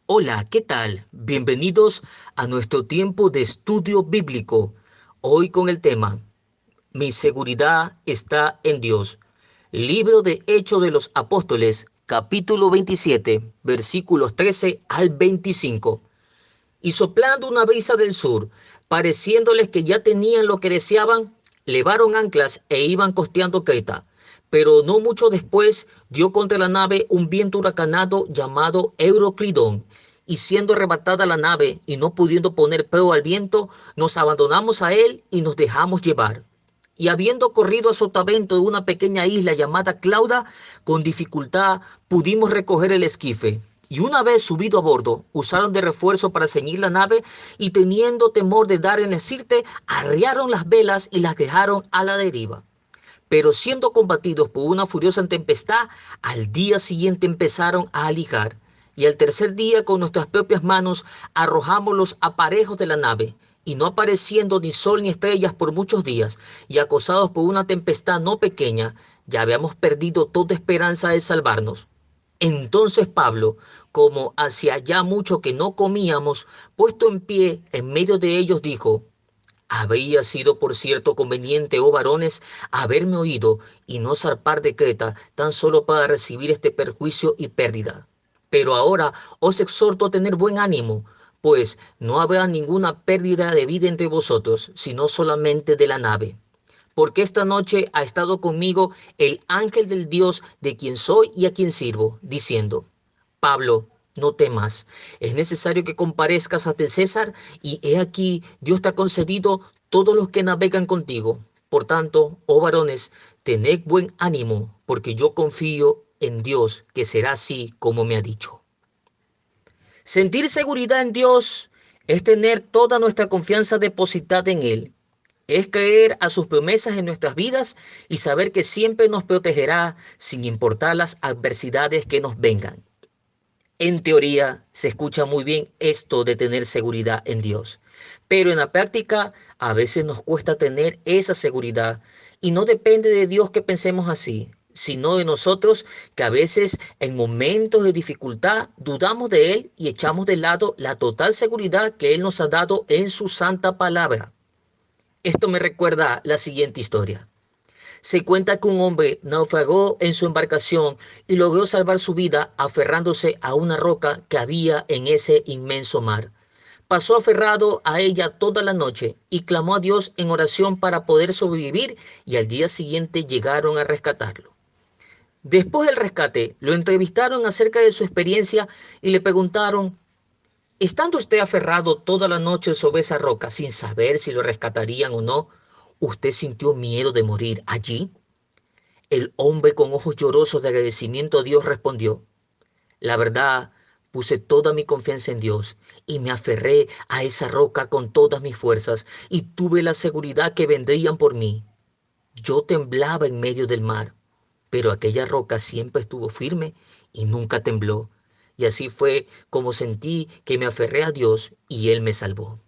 Hola, ¿qué tal? Bienvenidos a nuestro tiempo de estudio bíblico. Hoy con el tema, Mi seguridad está en Dios. Libro de Hechos de los Apóstoles, capítulo 27, versículos 13 al 25. Y soplando una brisa del sur, pareciéndoles que ya tenían lo que deseaban, levaron anclas e iban costeando Creta. Pero no mucho después dio contra la nave un viento huracanado llamado Euroclidón, y siendo arrebatada la nave y no pudiendo poner prueba al viento, nos abandonamos a él y nos dejamos llevar. Y habiendo corrido a sotavento de una pequeña isla llamada Clauda, con dificultad pudimos recoger el esquife. Y una vez subido a bordo, usaron de refuerzo para ceñir la nave y teniendo temor de dar en el sirte, arriaron las velas y las dejaron a la deriva. Pero siendo combatidos por una furiosa tempestad, al día siguiente empezaron a alijar. Y al tercer día con nuestras propias manos arrojamos los aparejos de la nave, y no apareciendo ni sol ni estrellas por muchos días, y acosados por una tempestad no pequeña, ya habíamos perdido toda esperanza de salvarnos. Entonces Pablo, como hacía ya mucho que no comíamos, puesto en pie en medio de ellos, dijo: Habría sido por cierto conveniente, oh varones, haberme oído y no zarpar de Creta tan solo para recibir este perjuicio y pérdida. Pero ahora os exhorto a tener buen ánimo, pues no habrá ninguna pérdida de vida entre vosotros, sino solamente de la nave. Porque esta noche ha estado conmigo el ángel del Dios de quien soy y a quien sirvo, diciendo: Pablo, no temas, es necesario que comparezcas ante César, y he aquí, Dios te ha concedido todos los que navegan contigo. Por tanto, oh varones, tened buen ánimo, porque yo confío en Dios, que será así como me ha dicho. Sentir seguridad en Dios es tener toda nuestra confianza depositada en Él. Es creer a sus promesas en nuestras vidas y saber que siempre nos protegerá sin importar las adversidades que nos vengan. En teoría se escucha muy bien esto de tener seguridad en Dios, pero en la práctica a veces nos cuesta tener esa seguridad y no depende de Dios que pensemos así, sino de nosotros, que a veces en momentos de dificultad dudamos de Él y echamos de lado la total seguridad que Él nos ha dado en su santa palabra. Esto me recuerda la siguiente historia. Se cuenta que un hombre naufragó en su embarcación y logró salvar su vida aferrándose a una roca que había en ese inmenso mar. Pasó aferrado a ella toda la noche y clamó a Dios en oración para poder sobrevivir, y al día siguiente llegaron a rescatarlo. Después del rescate, lo entrevistaron acerca de su experiencia y le preguntaron: estando usted aferrado toda la noche sobre esa roca sin saber si lo rescatarían o no, ¿usted sintió miedo de morir allí? El hombre, con ojos llorosos de agradecimiento a Dios, respondió: la verdad, puse toda mi confianza en Dios y me aferré a esa roca con todas mis fuerzas, y tuve la seguridad que vendrían por mí. Yo temblaba en medio del mar, pero aquella roca siempre estuvo firme y nunca tembló. Y así fue como sentí que me aferré a Dios y Él me salvó.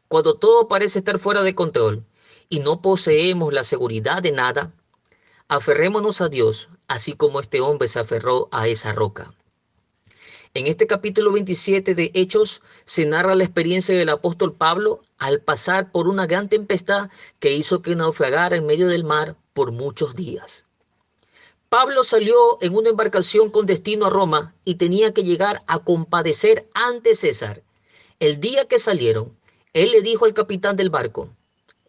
Cuando todo parece estar fuera de control y no poseemos la seguridad de nada, aferrémonos a Dios, así como este hombre se aferró a esa roca. En este capítulo 27 de Hechos se narra la experiencia del apóstol Pablo al pasar por una gran tempestad que hizo que naufragara en medio del mar por muchos días. Pablo salió en una embarcación con destino a Roma y tenía que llegar a compadecer ante César. El día que salieron, él le dijo al capitán del barco: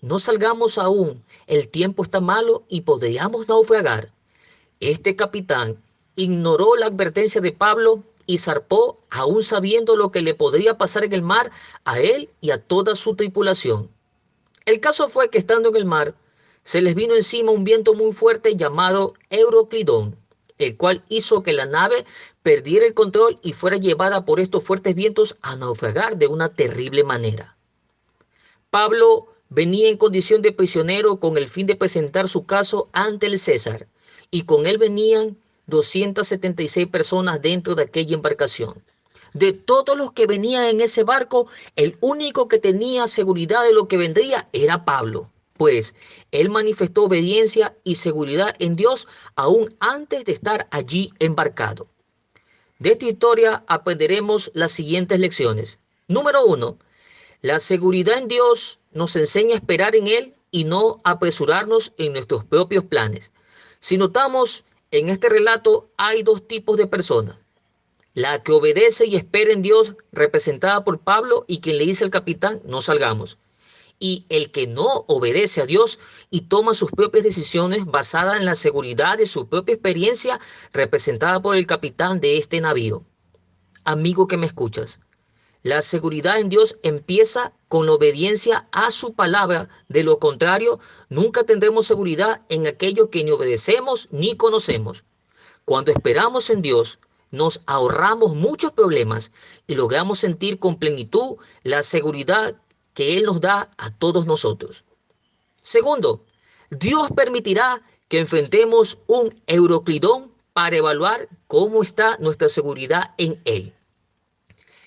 no salgamos aún, el tiempo está malo y podríamos naufragar. Este capitán ignoró la advertencia de Pablo y zarpó, aún sabiendo lo que le podría pasar en el mar a él y a toda su tripulación. El caso fue que, estando en el mar, se les vino encima un viento muy fuerte llamado Euroclidón, el cual hizo que la nave perdiera el control y fuera llevada por estos fuertes vientos a naufragar de una terrible manera. Pablo venía en condición de prisionero con el fin de presentar su caso ante el César, y con él venían 276 personas dentro de aquella embarcación. De todos los que venían en ese barco, el único que tenía seguridad de lo que vendría era Pablo, pues él manifestó obediencia y seguridad en Dios aún antes de estar allí embarcado. De esta historia aprenderemos las siguientes lecciones. Número 1. La seguridad en Dios nos enseña a esperar en Él y no apresurarnos en nuestros propios planes. Si notamos, en este relato hay dos tipos de personas. La que obedece y espera en Dios, representada por Pablo, y quien le dice al capitán, no salgamos. Y el que no obedece a Dios y toma sus propias decisiones basadas en la seguridad de su propia experiencia, representada por el capitán de este navío. Amigo que me escuchas, la seguridad en Dios empieza con la obediencia a su palabra. De lo contrario, nunca tendremos seguridad en aquello que ni obedecemos ni conocemos. Cuando esperamos en Dios, nos ahorramos muchos problemas y logramos sentir con plenitud la seguridad que Él nos da a todos nosotros. Segundo, Dios permitirá que enfrentemos un Euroclidón para evaluar cómo está nuestra seguridad en Él.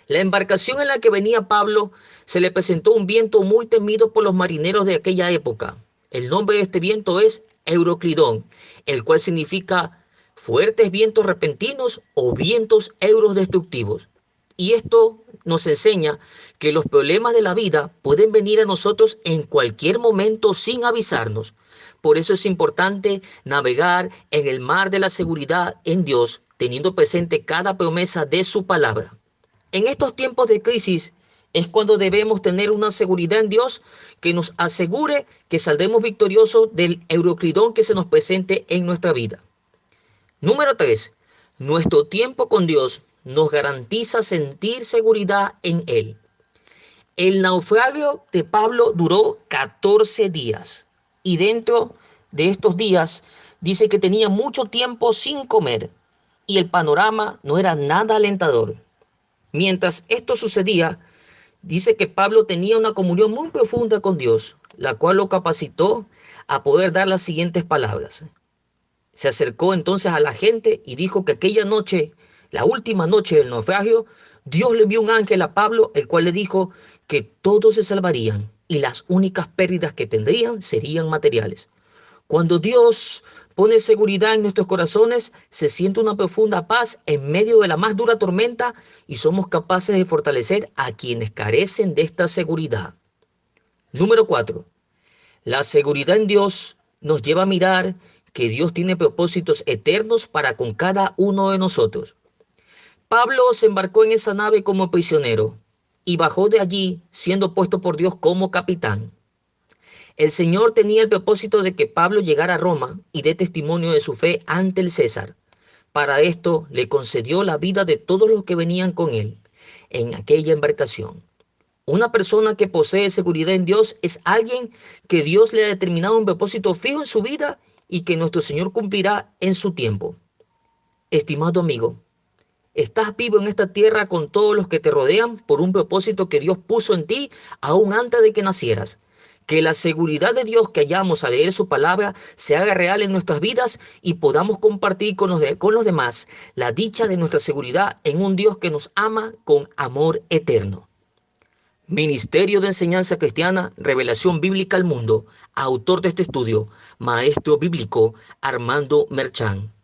La embarcación en la que venía Pablo se le presentó un viento muy temido por los marineros de aquella época. El nombre de este viento es Euroclidón, el cual significa fuertes vientos repentinos o vientos eurodestructivos. Y esto nos enseña que los problemas de la vida pueden venir a nosotros en cualquier momento sin avisarnos. Por eso es importante navegar en el mar de la seguridad en Dios, teniendo presente cada promesa de su palabra. En estos tiempos de crisis es cuando debemos tener una seguridad en Dios que nos asegure que saldremos victoriosos del Euroclidón que se nos presente en nuestra vida. Número 3. Nuestro tiempo con Dios nos garantiza sentir seguridad en Él. El naufragio de Pablo duró 14 días y dentro de estos días dice que tenía mucho tiempo sin comer y el panorama no era nada alentador. Mientras esto sucedía, dice que Pablo tenía una comunión muy profunda con Dios, la cual lo capacitó a poder dar las siguientes palabras. Se acercó entonces a la gente y dijo que aquella noche, la última noche del naufragio, Dios le envió un ángel a Pablo, el cual le dijo que todos se salvarían y las únicas pérdidas que tendrían serían materiales. Cuando Dios pone seguridad en nuestros corazones, se siente una profunda paz en medio de la más dura tormenta y somos capaces de fortalecer a quienes carecen de esta seguridad. Número 4. La seguridad en Dios nos lleva a mirar que Dios tiene propósitos eternos para con cada uno de nosotros. Pablo se embarcó en esa nave como prisionero y bajó de allí siendo puesto por Dios como capitán. El Señor tenía el propósito de que Pablo llegara a Roma y dé testimonio de su fe ante el César. Para esto le concedió la vida de todos los que venían con él en aquella embarcación. Una persona que posee seguridad en Dios es alguien que Dios le ha determinado un propósito fijo en su vida y que nuestro Señor cumplirá en su tiempo. Estimado amigo, estás vivo en esta tierra con todos los que te rodean por un propósito que Dios puso en ti aún antes de que nacieras. Que la seguridad de Dios que hallamos al leer su palabra se haga real en nuestras vidas y podamos compartir con los demás la dicha de nuestra seguridad en un Dios que nos ama con amor eterno. Ministerio de Enseñanza Cristiana, Revelación Bíblica al Mundo. Autor de este estudio, Maestro Bíblico Armando Merchán.